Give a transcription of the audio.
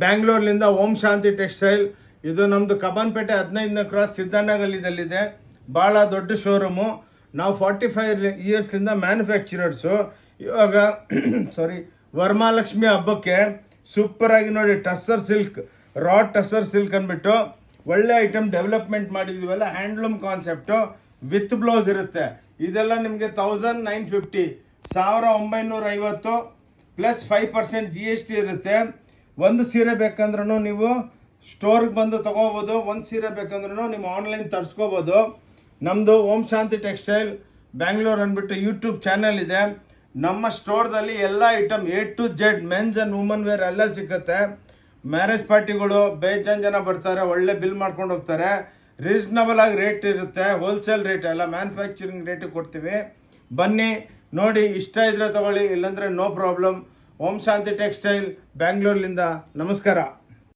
ಬ್ಯಾಂಗ್ಳೂರ್ಲಿಂದ ಓಂ ಶಾಂತಿ textile. ಇದು ನಮ್ಮದು Cubbonpet 15ನೇ cross ಸಿದ್ದಣ್ಣಗಲ್ಲಿದಲ್ಲಿದೆ. ಭಾಳ ದೊಡ್ಡ ಶೋರೂಮು. ನಾವು 45 ಇಯರ್ಸ್ಲಿಂದ ಮ್ಯಾನುಫ್ಯಾಕ್ಚರರ್ಸು. ಇವಾಗ ವರಮಹಾಲಕ್ಷ್ಮಿ ಹಬ್ಬಕ್ಕೆ ಸೂಪರಾಗಿ ನೋಡಿ tussar silk, raw tussar silk ಅಂದ್ಬಿಟ್ಟು ಒಳ್ಳೆ ಐಟಮ್ ಡೆವಲಪ್ಮೆಂಟ್ ಮಾಡಿದ್ದೀವಲ್ಲ. ಹ್ಯಾಂಡ್ಲೂಮ್ ಕಾನ್ಸೆಪ್ಟು ವಿತ್ ಬ್ಲೌಸ್ ಇರುತ್ತೆ. ಇದೆಲ್ಲ ನಿಮಗೆ 1950 1950 ಪ್ಲಸ್ 5% GST ಇರುತ್ತೆ. ಒಂದು ಸೀರೆ ಬೇಕಂದ್ರೂ ನೀವು ಸ್ಟೋರ್ಗೆ ಬಂದು ತೊಗೋಬೋದು, ಒಂದು ಸೀರೆ ಬೇಕಂದ್ರೂ ನೀವು ಆನ್ಲೈನ್ ತರಿಸ್ಕೋಬೋದು. ನಮ್ಮದು ಓಂ ಶಾಂತಿ ಟೆಕ್ಸ್ಟೈಲ್ ಬ್ಯಾಂಗ್ಳೂರ್ ಅಂದ್ಬಿಟ್ಟು ಯೂಟ್ಯೂಬ್ ಚಾನಲ್ ಇದೆ. ನಮ್ಮ ಸ್ಟೋರ್ದಲ್ಲಿ ಎಲ್ಲ item A to Z men's and women wear ಎಲ್ಲ ಸಿಗುತ್ತೆ. ಮ್ಯಾರೇಜ್ ಪಾರ್ಟಿಗಳು ಬೇಜಾನ್ ಜನ ಬರ್ತಾರೆ, ಒಳ್ಳೆ ಬಿಲ್ ಮಾಡ್ಕೊಂಡು ಹೋಗ್ತಾರೆ. ರೀಸ್ನಬಲ್ ಆಗಿ ರೇಟ್ ಇರುತ್ತೆ, ಹೋಲ್ಸೇಲ್ ರೇಟ್ ಎಲ್ಲ ಮ್ಯಾನುಫ್ಯಾಕ್ಚರಿಂಗ್ ರೇಟಿಗೆ ಕೊಡ್ತೀವಿ. ಬನ್ನಿ ನೋಡಿ, ಇಷ್ಟ ಇದ್ರೆ ತಗೊಳ್ಳಿ, ಇಲ್ಲಾಂದರೆ ನೋ ಪ್ರಾಬ್ಲಮ್. ಓಂ ಶಾಂತಿ ಟೆಕ್ಸ್ಟೈಲ್ ಬ್ಯಾಂಗ್ಳೂರ್ಲಿಂದ ನಮಸ್ಕಾರ.